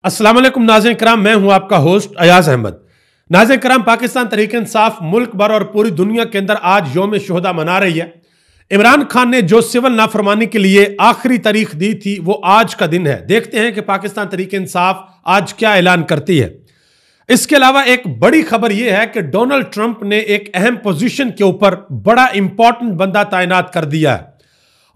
अस्सलाम वालेकुम नाज़रीन किराम, मैं हूं आपका होस्ट अयाज अहमद। नाज़रीन किराम, पाकिस्तान तहरीक इंसाफ मुल्क भर और पूरी दुनिया के अंदर आज यौम शुहदा मना रही है। इमरान खान ने जो सिविल नाफरमानी के लिए आखिरी तारीख दी थी वो आज का दिन है। देखते हैं कि पाकिस्तान तहरीक इंसाफ आज क्या ऐलान करती है। इसके अलावा एक बड़ी खबर यह है कि डोनाल्ड ट्रंप ने एक अहम पोजीशन के ऊपर बड़ा इंपॉर्टेंट बंदा तैनात कर दिया है,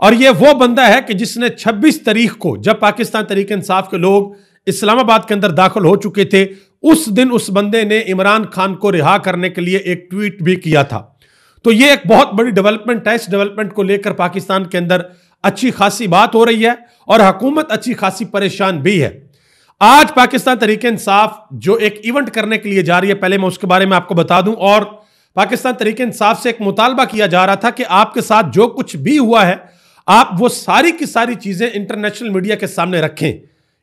और यह वो बंदा है कि जिसने 26 तारीख को, जब पाकिस्तान तहरीक इंसाफ के लोग इस्लामाबाद के अंदर दाखिल हो चुके थे, उस दिन उस बंदे ने इमरान खान को रिहा करने के लिए एक ट्वीट भी किया था। तो यह एक बहुत बड़ी डेवलपमेंट है। इस डेवलपमेंट को लेकर पाकिस्तान के अंदर अच्छी खासी बात हो रही है और हुकूमत अच्छी खासी परेशान भी है। आज पाकिस्तान तहरीक इंसाफ जो एक इवेंट करने के लिए जा रही है, पहले मैं उसके बारे में आपको बता दूं। और पाकिस्तान तहरीक इंसाफ से एक मुतालबा किया जा रहा था कि आपके साथ जो कुछ भी हुआ है, आप वो सारी की सारी चीजें इंटरनेशनल मीडिया के सामने रखें,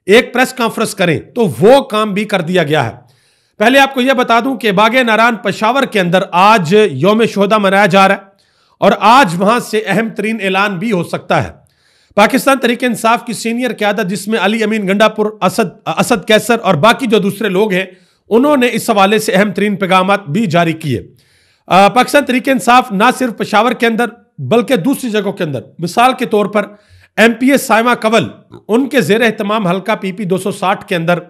एक प्रेस कॉन्फ्रेंस करें। तो वो काम भी कर दिया गया है। पहले आपको यह बता दूं कि बागे नारायण पेशावर के अंदर आज यौम शुहदा मनाया जा रहा है और आज वहां से अहम तरीन ऐलान भी हो सकता है। पाकिस्तान तहरीक इंसाफ की सीनियर क़यादत, जिसमें अली अमीन गंडापुर, असद कैसर और बाकी जो दूसरे लोग हैं, उन्होंने इस हवाले से अहम तरीन पैगाम भी जारी किए। पाकिस्तान तहरीक इंसाफ ना सिर्फ पेशावर के अंदर बल्कि दूसरी जगहों के अंदर, मिसाल के तौर पर MPA साइमा कवल, उनके जेर एहतमाम हल्का PP 260 के अंदर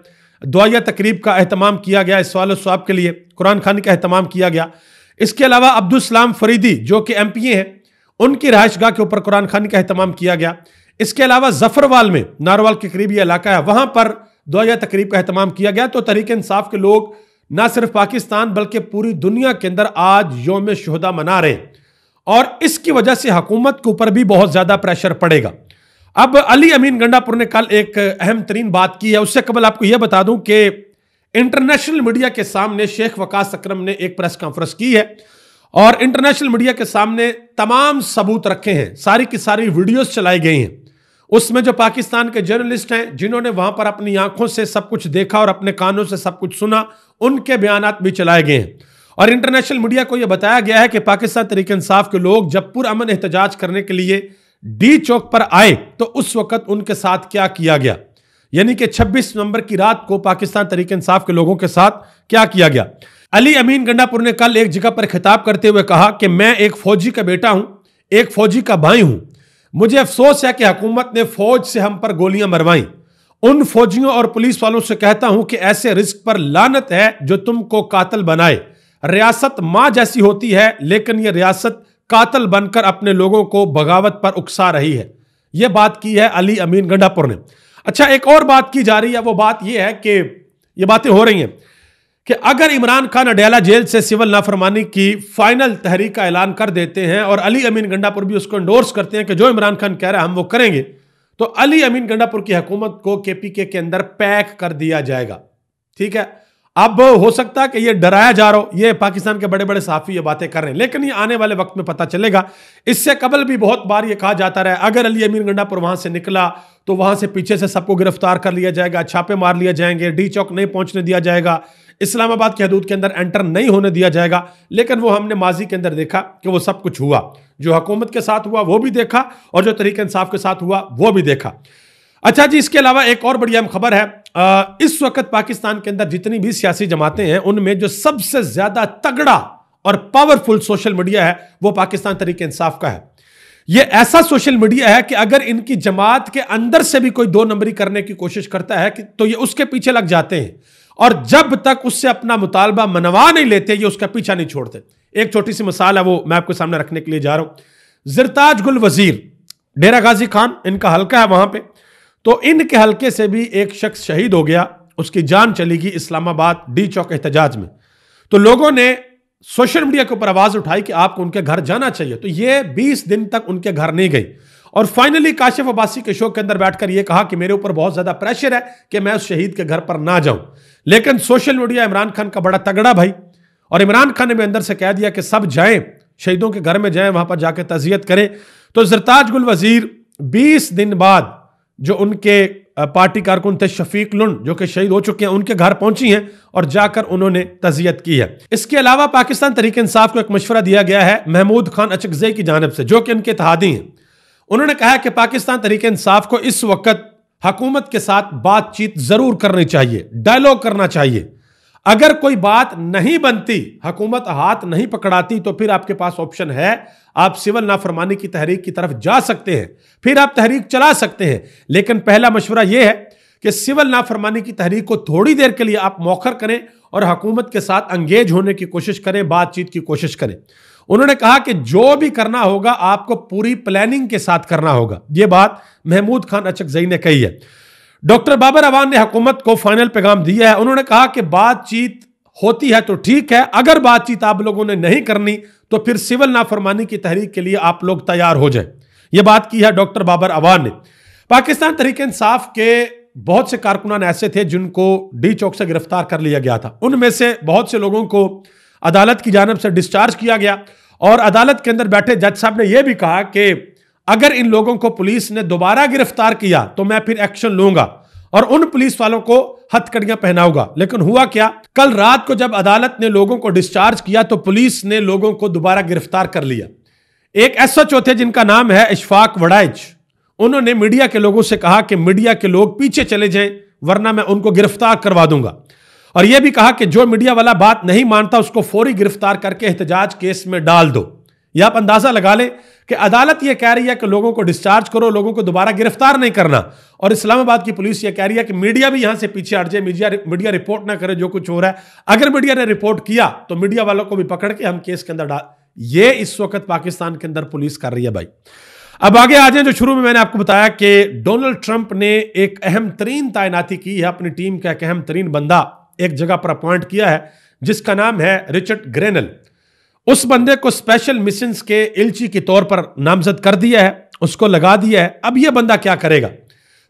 दुआया तकरीब का एहतमाम किया गया। इस सवाल सवाब के लिए कुरान खानी का एहतमाम किया गया। इसके अलावा अब्दुल सलाम फरीदी जो कि MPA हैं, उनकी रहायशगाह के ऊपर कुरान खानी का एहतमाम किया गया। इसके अलावा जफरवाल में, नारवाल के करीब ये इलाका है, वहां पर दुआया तकरीब का एहतमाम किया गया। तो तहरीक इंसाफ के लोग ना सिर्फ पाकिस्तान बल्कि पूरी दुनिया के अंदर आज यौम शुहदा मना रहे हैं और इसकी वजह से हुकूमत के ऊपर भी बहुत ज्यादा प्रेशर पड़ेगा। अब अली अमीन गंडापुर ने कल एक अहम तरीन बात की है। उससे कबल आपको यह बता दूं कि इंटरनेशनल मीडिया के सामने शेख वकास अकरम ने एक प्रेस कॉन्फ्रेंस की है और इंटरनेशनल मीडिया के सामने तमाम सबूत रखे हैं, सारी की सारी वीडियोस चलाई गई हैं। उसमें जो पाकिस्तान के जर्नलिस्ट हैं, जिन्होंने वहां पर अपनी आंखों से सब कुछ देखा और अपने कानों से सब कुछ सुना, उनके बयानात भी चलाए गए हैं। और इंटरनेशनल मीडिया को यह बताया गया है कि पाकिस्तान तहरीक इंसाफ के लोग जब पुरअमन एहतजाज करने के लिए डी चौक पर आए तो उस वक्त उनके साथ क्या किया गया, यानी कि 26 नवंबर की रात को पाकिस्तान तहरीक इंसाफ के लोगों के साथ क्या किया गया। अली अमीन गंडापुर ने कल एक जगह पर खिताब करते हुए कहा कि मैं एक फौजी का बेटा हूं, एक फौजी का भाई हूं। मुझे अफसोस है कि हुकूमत ने फौज से हम पर गोलियां मरवाई। उन फौजियों और पुलिस वालों से कहता हूं कि ऐसे रिस्क पर लानत है जो तुमको कातिल बनाए। रियासत मां जैसी होती है, लेकिन यह रियासत कातिल बनकर अपने लोगों को बगावत पर उकसा रही है। यह बात की है अली अमीन गंडापुर ने। अच्छा, एक और बात की जा रही है। वो बात यह है कि यह बातें हो रही हैं कि अगर इमरान खान अडयाला जेल से सिविल नाफरमानी की फाइनल तहरीक का ऐलान कर देते हैं और अली अमीन गंडापुर भी उसको एंडोर्स करते हैं कि जो इमरान खान कह रहा है हम वो करेंगे, तो अली अमीन गंडापुर की हुकूमत को KPK के अंदर पैक कर दिया जाएगा। ठीक है, अब हो सकता है कि ये डराया जा रहा हो, ये पाकिस्तान के बड़े बड़े सहाफी ये बातें कर रहे हैं, लेकिन ये आने वाले वक्त में पता चलेगा। इससे कबल भी बहुत बार ये कहा जाता रहा, अगर अली अमीन गंडापुर वहां से निकला तो वहां से पीछे से सबको गिरफ्तार कर लिया जाएगा, छापे मार लिया जाएंगे, डी चौक नहीं पहुंचने दिया जाएगा, इस्लामाबाद की हदूद के अंदर एंटर नहीं होने दिया जाएगा। लेकिन वो हमने माजी के अंदर देखा कि वो सब कुछ हुआ। जो हुकूमत के साथ हुआ वो भी देखा और जो तहरीक इंसाफ के साथ हुआ वो भी देखा। अच्छा जी, इसके अलावा एक और बड़ी अहम खबर है। इस वक्त पाकिस्तान के अंदर जितनी भी सियासी जमातें हैं, उनमें जो सबसे ज्यादा तगड़ा और पावरफुल सोशल मीडिया है वो पाकिस्तान तहरीक इंसाफ का है। यह ऐसा सोशल मीडिया है कि अगर इनकी जमात के अंदर से भी कोई दो नंबरी करने की कोशिश करता है तो ये उसके पीछे लग जाते हैं और जब तक उससे अपना मुतालबा मनवा नहीं लेते ये उसका पीछा नहीं छोड़ते। एक छोटी सी मिसाल है, वो मैं आपके सामने रखने के लिए जा रहा हूं। ज़रताज गुल वजीर, डेरा गाजी खान इनका हल्का है वहां पे, तो इनके हल्के से भी एक शख्स शहीद हो गया, उसकी जान चली गई इस्लामाबाद डी चौक एहतजाज में। तो लोगों ने सोशल मीडिया के ऊपर आवाज उठाई कि आपको उनके घर जाना चाहिए। तो ये 20 दिन तक उनके घर नहीं गई और फाइनली काशिफ अब्बासी के शो के अंदर बैठकर यह कहा कि मेरे ऊपर बहुत ज्यादा प्रेशर है कि मैं उस शहीद के घर पर ना जाऊं। लेकिन सोशल मीडिया इमरान खान का बड़ा तगड़ा भाई, और इमरान खान ने भी अंदर से कह दिया कि सब जाएं, शहीदों के घर में जाएं, वहां पर जाकर तज़ियत करें। तो ज़रताज गुल वजीर 20 दिन बाद जो उनके पार्टी कारकुन थे शफीक लुंड, जो कि शहीद हो चुके हैं, उनके घर पहुंची हैं और जाकर उन्होंने तज़ियत की है। इसके अलावा पाकिस्तान तहरीक इंसाफ को एक मशवरा दिया गया है महमूद खान अचकज़ई की जानिब से, जो कि उनके इत्तेहादी हैं। उन्होंने कहा कि पाकिस्तान तहरीक इंसाफ को इस वक्त हुकूमत के साथ बातचीत जरूर करनी चाहिए, डायलॉग करना चाहिए। अगर कोई बात नहीं बनती, हुकूमत हाथ नहीं पकड़ाती, तो फिर आपके पास ऑप्शन है, आप सिविल नाफरमानी की तहरीक की तरफ जा सकते हैं, फिर आप तहरीक चला सकते हैं। लेकिन पहला मशवरा यह है कि सिविल नाफरमानी की तहरीक को थोड़ी देर के लिए आप मौखर करें और हुकूमत के साथ एंगेज होने की कोशिश करें, बातचीत की कोशिश करें। उन्होंने कहा कि जो भी करना होगा आपको पूरी प्लानिंग के साथ करना होगा। यह बात महमूद खान अचकजई ने कही है। डॉक्टर बाबर अवान ने हुकूमत को फाइनल पैगाम दिया है। उन्होंने कहा कि बातचीत होती है तो ठीक है, अगर बातचीत आप लोगों ने नहीं करनी तो फिर सिविल नाफरमानी की तहरीक के लिए आप लोग तैयार हो जाएं। यह बात की है डॉक्टर बाबर अवान ने। पाकिस्तान तहरीक इंसाफ के बहुत से कारकुनान ऐसे थे जिनको डी चौक से गिरफ्तार कर लिया गया था। उनमें से बहुत से लोगों को अदालत की जानिब से डिस्चार्ज किया गया और अदालत के अंदर बैठे जज साहब ने यह भी कहा कि अगर इन लोगों को पुलिस ने दोबारा गिरफ्तार किया तो मैं फिर एक्शन लूंगा और उन पुलिस वालों को हथकड़ियां पहनाऊंगा। लेकिन हुआ क्या, कल रात को जब अदालत ने लोगों को डिस्चार्ज किया तो पुलिस ने लोगों को दोबारा गिरफ्तार कर लिया। एक एसएचओ थे जिनका नाम है इशफाक वड़ाइच। उन्होंने मीडिया के लोगों से कहा कि मीडिया के लोग पीछे चले जाएं वरना मैं उनको गिरफ्तार करवा दूंगा। और यह भी कहा कि जो मीडिया वाला बात नहीं मानता उसको फौरी गिरफ्तार करके एहतजाज केस में डाल दो। यह आप अंदाजा लगा लें कि अदालत यह कह रही है कि लोगों को डिस्चार्ज करो, लोगों को दोबारा गिरफ्तार नहीं करना, और इस्लामाबाद की पुलिस यह कह रही है कि मीडिया भी यहां से पीछे हट जाए, मीडिया रिपोर्ट ना करे जो कुछ हो रहा है। अगर मीडिया ने रिपोर्ट किया तो मीडिया वालों को भी पकड़ के हम केस के अंदर डाल। ये इस वक्त पाकिस्तान के अंदर पुलिस कर रही है भाई। अब आगे आ जाए, जो शुरू में मैंने आपको बताया कि डोनाल्ड ट्रंप ने एक अहम तरीन तैनाती की है, अपनी टीम का एक अहम तरीन बंदा एक जगह पर अपॉइंट किया है जिसका नाम है रिचर्ड ग्रेनल। उस बंदे को स्पेशल मिशंस के इल्ची के तौर पर नामजद कर दिया है, उसको लगा दिया है। अब यह बंदा क्या करेगा?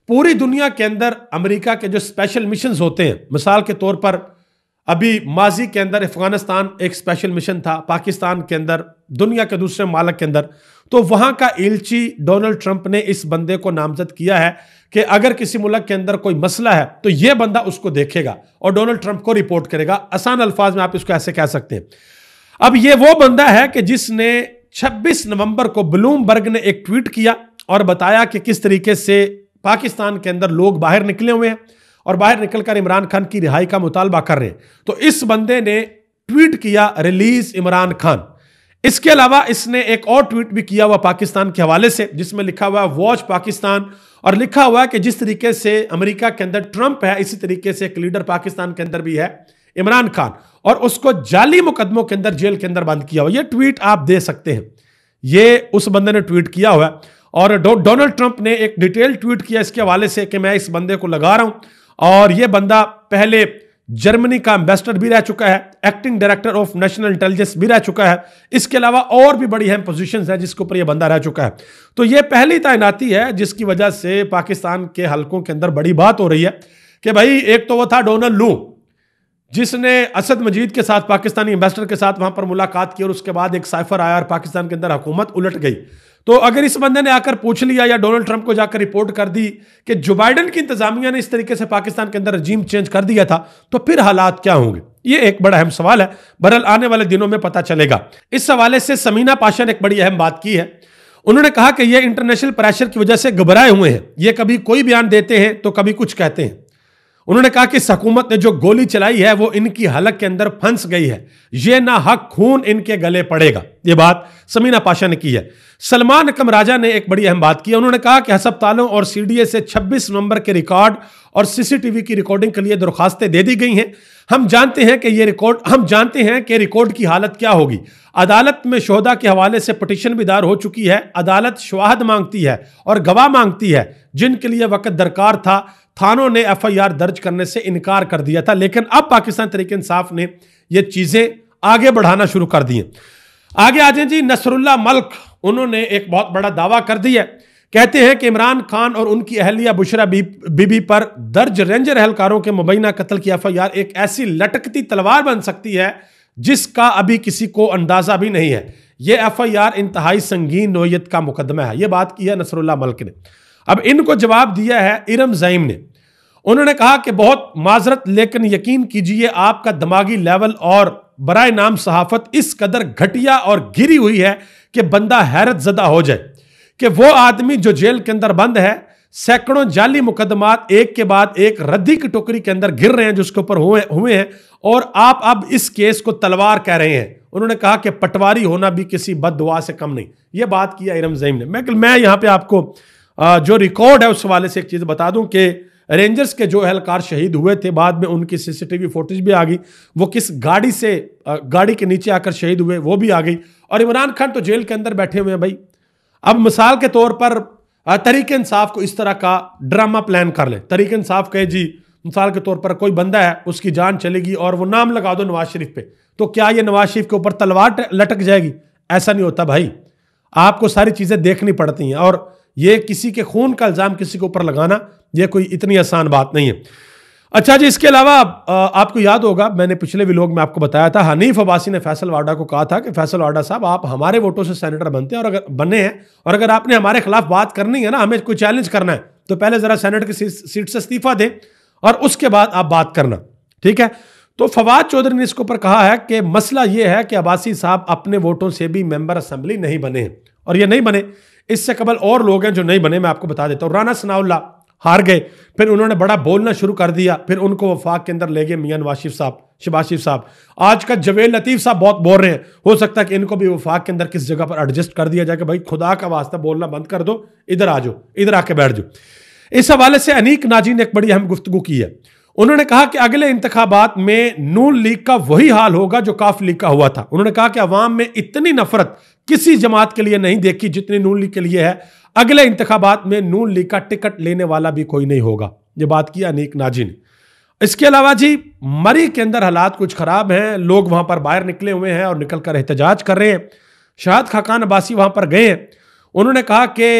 पूरी दुनिया के अंदर अमेरिका के जो स्पेशल मिशंस होते हैं, मिसाल के तौर पर अभी माजी के अंदर अफगानिस्तान एक स्पेशल मिशन था, पाकिस्तान के अंदर, दुनिया के दूसरे मालक के अंदर, तो वहां का इल्ची डोनाल्ड ट्रंप ने इस बंदे को नामजद किया है कि अगर किसी मुल्क के अंदर कोई मसला है तो यह बंदा उसको देखेगा और डोनाल्ड ट्रंप को रिपोर्ट करेगा। आसान अल्फाज में आप इसको ऐसे कह सकते हैं। अब यह वो बंदा है कि जिसने 26 नवंबर को ब्लूमबर्ग ने एक ट्वीट किया और बताया कि किस तरीके से पाकिस्तान के अंदर लोग बाहर निकले हुए हैं और बाहर निकलकर इमरान खान की रिहाई का मुतालबा कर रहे हैं। तो इस बंदे ने ट्वीट किया रिलीज इमरान खान। इसके अलावा इसने एक और ट्वीट भी किया हुआ पाकिस्तान के हवाले से जिसमें लिखा हुआ है वॉच पाकिस्तान, और लिखा हुआ है कि जिस तरीके से अमेरिका के अंदर ट्रंप है इसी तरीके से एक लीडर पाकिस्तान के अंदर भी है इमरान खान, और उसको जाली मुकदमों के अंदर जेल के अंदर बंद किया हुआ। यह ट्वीट आप दे सकते हैं, यह उस बंदे ने ट्वीट किया हुआ है। और डोनाल्ड ट्रंप ने एक डिटेल ट्वीट किया इसके हवाले से कि मैं इस बंदे को लगा रहा हूं, और यह बंदा पहले जर्मनी का एम्बेसडर भी रह चुका है, acting director of national intelligence भी रह चुका है, इसके अलावा और भी बड़ी अहम पोजीशंस है जिसके ऊपर यह बंदा रह चुका है। तो यह पहली तैनाती है जिसकी वजह से पाकिस्तान के हलकों के अंदर बड़ी बात हो रही है कि भाई एक तो वो था डोनाल्ड लू जिसने असद मजीद के साथ, पाकिस्तानी एम्बेसडर के साथ वहां पर मुलाकात की और उसके बाद एक साइफर आया और पाकिस्तान के अंदर हुकूमत उलट गई। तो अगर इस बंदे ने आकर पूछ लिया या डोनाल्ड ट्रंप को जाकर रिपोर्ट कर दी कि जो बाइडेन की इंतजामिया ने इस तरीके से पाकिस्तान के अंदर रजीम चेंज कर दिया था, तो फिर हालात क्या होंगे? ये एक बड़ा अहम सवाल है। बहरहाल आने वाले दिनों में पता चलेगा। इस हवाले से समीना पाशा ने एक बड़ी अहम बात की है। उन्होंने कहा कि ये इंटरनेशनल प्रेशर की वजह से घबराए हुए हैं, ये कभी कोई बयान देते हैं तो कभी कुछ कहते हैं। उन्होंने कहा कि इस हुकूमत ने जो गोली चलाई है वो इनकी हलक के अंदर फंस गई है, ये ना हक खून इनके गले पड़ेगा। ये बात समीना पाशा ने की है। सलमान अकम राजा ने एक बड़ी अहम बात की। उन्होंने कहा कि अस्पतालों और सीडीए से 26 नवंबर के रिकॉर्ड और सीसीटीवी की रिकॉर्डिंग के लिए दरखास्तें दे दी गई हैं। हम जानते हैं कि रिकॉर्ड की हालत क्या होगी। अदालत में शोहदा के हवाले से पिटीशन भी दायर हो चुकी है। अदालत शवाहद मांगती है और गवाह मांगती है जिनके लिए वक्त दरकार था। थानों ने एफआईआर दर्ज करने से इनकार कर दिया था, लेकिन अब पाकिस्तान तहरीक इंसाफ ने ये चीजें आगे बढ़ाना शुरू कर दी हैं। आगे आ जाए जी, नसरुल्लाह मल्क, उन्होंने एक बहुत बड़ा दावा कर दिया। कहते हैं कि इमरान खान और उनकी अहलिया बुशरा बीबी पर दर्ज रेंजर एहलकारों के मुबैना कत्ल की एफआईआर एक ऐसी लटकती तलवार बन सकती है जिसका अभी किसी को अंदाजा भी नहीं है। यह एफआईआर इंतहाई संगीन नोयत का मुकदमा है। यह बात की है नसरुल्लाह मल्क ने। अब इनको जवाब दिया है इरम ज़ईम ने। उन्होंने कहा कि बहुत माजरत, लेकिन यकीन कीजिए आपका दिमागी लेवल और बराए नाम सहाफत इस कदर घटिया और गिरी हुई है कि बंदा हैरत ज़दा हो जाए कि वो आदमी जो जेल के अंदर बंद है सैकड़ों जाली मुकदमात एक के बाद एक रद्दी की टोकरी के अंदर गिर रहे हैं जिसके ऊपर हुए हैं, और आप अब इस केस को तलवार कह रहे हैं। उन्होंने कहा कि पटवारी होना भी किसी बददुआ से कम नहीं। यह बात किया इरम ज़ईम ने। मैं यहां पे आपको जो रिकॉर्ड है उस हवाले से एक चीज बता दूं कि रेंजर्स के जो एहलकार शहीद हुए थे, बाद में उनकी सीसीटीवी फुटेज भी आ गई, वो किस गाड़ी से गाड़ी के नीचे आकर शहीद हुए वो भी आ गई। और इमरान खान तो जेल के अंदर बैठे हुए हैं भाई। अब मिसाल के तौर पर तहरीक इंसाफ को इस तरह का ड्रामा प्लान कर ले, तहरीक इंसाफ कहे जी मिसाल के तौर पर कोई बंदा है उसकी जान चलेगी और वो नाम लगा दो नवाज शरीफ पे, तो क्या ये नवाज शरीफ के ऊपर तलवार लटक जाएगी? ऐसा नहीं होता भाई, आपको सारी चीजें देखनी पड़ती हैं। और ये किसी के खून का इल्जाम किसी के ऊपर लगाना ये कोई इतनी आसान बात नहीं है। अच्छा जी, इसके अलावा आपको याद होगा मैंने पिछले व्लॉग में आपको बताया था, हनीफ अब्बासी ने फैसल वाडा को कहा था कि फैसल वाडा साहब आप हमारे वोटों से सेनेटर बनते हैं और अगर बने हैं और अगर आपने हमारे खिलाफ बात करनी है ना, हमें कोई चैलेंज करना है, तो पहले जरा सेनेट की सीट से इस्तीफा दें और उसके बाद आप बात करना, ठीक है। तो फवाद चौधरी ने इसके ऊपर कहा है कि मसला यह है कि अब्बासी साहब अपने वोटों से भी मेंबर असेंबली नहीं बने हैं, और ये नहीं बने, इससे कबल और लोग हैं जो नहीं बने, मैं आपको बता देता हूं। राना सनाउल्लाह हार गए, फिर उन्होंने बड़ा बोलना शुरू कर दिया, फिर उनको वफाक के अंदर ले गए मियां नवाज शरीफ साहब, शहबाज शरीफ साहब। आज का जवेद लतीफ साहब बहुत बोल रहे हैं, हो सकता है कि इनको भी वफाक के अंदर किस जगह पर एडजस्ट कर दिया जाए कि भाई खुदा का वास्ता बोलना बंद कर दो, इधर आ जाओ, इधर आके बैठ जाओ। इस हवाले से अनीक नाजी ने एक बड़ी अहम गुफ्तगू की है। उन्होंने कहा कि अगले इंतखाबात में नून लीग का वही हाल होगा जो काफ लीग का हुआ था। उन्होंने कहा कि अवाम में इतनी नफरत किसी जमात के लिए नहीं देखी जितनी नून लीग के लिए है। अगले इंतखाबात में नून लीग का टिकट लेने वाला भी कोई नहीं होगा। ये बात की अनीक नाजी ने। इसके अलावा जी मरी के अंदर हालात कुछ खराब हैं, लोग वहां पर बाहर निकले हुए हैं और निकल कर एहतजाज कर रहे हैं। शाहिद खाकान अब्बासी वहां पर गए हैं। उन्होंने कहा कि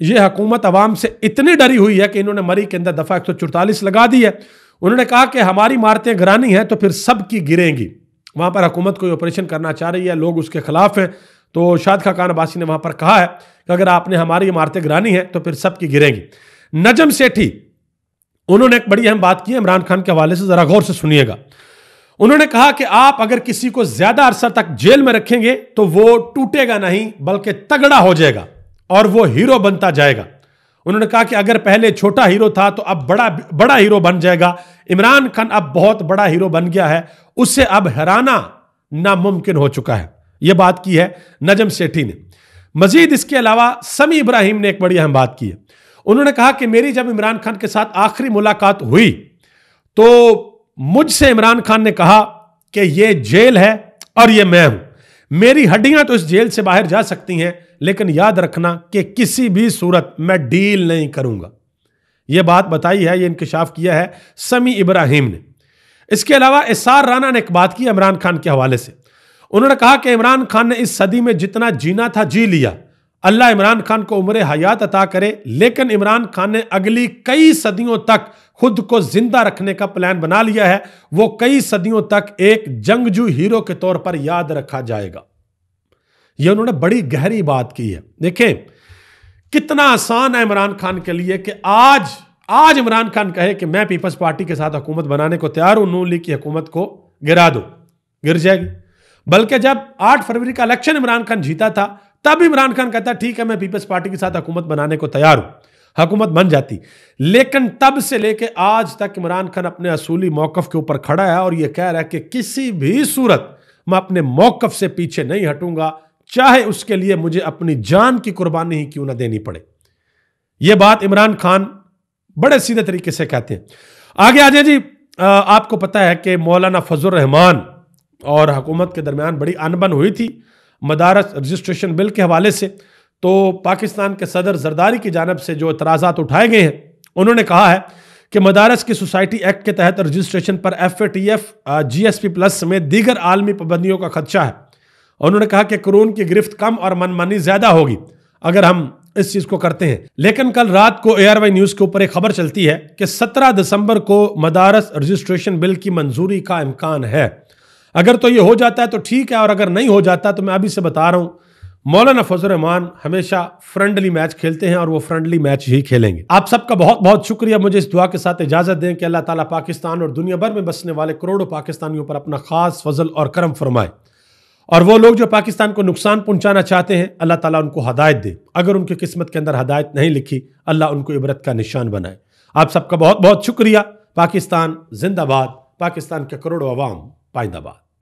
यह हुकूमत अवाम से इतनी डरी हुई है कि इन्होंने मरी के अंदर दफा 144 लगा दी है। उन्होंने कहा कि हमारी इमारतें गिरानी है तो फिर सबकी गिरेंगी। वहां पर हुकूमत कोई ऑपरेशन करना चाह रही है, लोग उसके खिलाफ हैं। तो शाहिद खाकान अब्बासी ने वहां पर कहा है कि अगर आपने हमारी इमारतें गिरानी है तो फिर सबकी गिरेंगी। नजम सेठी उन्होंने एक बड़ी अहम बात की इमरान खान के हवाले से, जरा गौर से सुनिएगा। उन्होंने कहा कि आप अगर किसी को ज्यादा अरसा तक जेल में रखेंगे तो वो टूटेगा नहीं बल्कि तगड़ा हो जाएगा और वो हीरो बनता जाएगा। उन्होंने कहा कि अगर पहले छोटा हीरो था तो अब बड़ा हीरो बन जाएगा। इमरान खान अब बहुत बड़ा हीरो बन गया है, उससे अब हराना नामुमकिन हो चुका है। यह बात की है नजम सेठी ने। मजीद इसके अलावा समी इब्राहिम ने एक बड़ी अहम बात की है। उन्होंने कहा कि मेरी जब इमरान खान के साथ आखिरी मुलाकात हुई तो मुझसे इमरान खान ने कहा कि यह जेल है और यह मैं हूं, मेरी हड्डियां तो इस जेल से बाहर जा सकती हैं लेकिन याद रखना कि किसी भी सूरत मैं डील नहीं करूंगा। यह बात बताई है, यह इंकशाफ किया है समी इब्राहिम ने। इसके अलावा इसार राना ने एक बात की इमरान खान के हवाले से। उन्होंने कहा कि इमरान खान ने इस सदी में जितना जीना था जी लिया, अल्लाह इमरान खान को उम्र हयात अता करे, लेकिन इमरान खान ने अगली कई सदियों तक खुद को जिंदा रखने का प्लान बना लिया है। वो कई सदियों तक एक जंगजू हीरो के तौर पर याद रखा जाएगा। यह उन्होंने बड़ी गहरी बात की है। देखें कितना आसान है इमरान खान के लिए कि आज इमरान खान कहे कि मैं पीपल्स पार्टी के साथ हुकूमत बनाने को तैयार हूं, नून लीग की हुकूमत को गिरा दो, गिर जाएगी। बल्कि जब 8 फरवरी का इलेक्शन इमरान खान जीता था तब इमरान खान कहता ठीक है मैं पीपल्स पार्टी के साथ हुकूमत बनाने को तैयार हूं, हुकूमत बन जाती। लेकिन तब से लेके आज तक इमरान खान अपने असूली मौकफ के ऊपर खड़ा है और यह कह रहा है कि किसी भी सूरत मैं अपने मौकफ से पीछे नहीं हटूंगा, चाहे उसके लिए मुझे अपनी जान की कुर्बानी ही क्यों ना देनी पड़े। यह बात इमरान खान बड़े सीधे तरीके से कहते हैं। आगे आ जाए जी, आपको पता है कि मौलाना फजल रहमान और हुकूमत के दरमियान बड़ी अनबन हुई थी मदारस रजिस्ट्रेशन बिल के हवाले से। तो पाकिस्तान के सदर जरदारी की जानिब से जो एतराज़ात उठाए गए हैं, उन्होंने कहा है कि मदारस की सोसाइटी एक्ट के तहत रजिस्ट्रेशन पर FATF GSP+ समेत दीगर आलमी पाबंदियों का खदशा है। उन्होंने कहा कि कानून की गिरफ्त कम और मनमानी ज्यादा होगी अगर हम इस चीज को करते हैं। लेकिन कल रात को ARY न्यूज के ऊपर एक खबर चलती है कि 17 दिसंबर को मदारस रजिस्ट्रेशन बिल की मंजूरी का इम्कान है। अगर तो ये हो जाता है तो ठीक है, और अगर नहीं हो जाता तो मैं अभी से बता रहा हूं मौलाना फजल रहमान हमेशा फ्रेंडली मैच खेलते हैं और वो फ्रेंडली मैच ही खेलेंगे। आप सबका बहुत बहुत शुक्रिया। मुझे इस दुआ के साथ इजाजत दें कि अल्लाह ताला पाकिस्तान और दुनिया भर में बसने वाले करोड़ों पाकिस्तानियों पर अपना खास फजल और करम फरमाए। और वो लोग जो पाकिस्तान को नुकसान पहुंचाना चाहते हैं, अल्लाह ताला उनको हदायत दे। अगर उनकी किस्मत के अंदर हदायत नहीं लिखी, अल्लाह उनको इबरत का निशान बनाए। आप सबका बहुत बहुत शुक्रिया। पाकिस्तान जिंदाबाद। पाकिस्तान के करोड़ों अवाम पाइंदाबाद।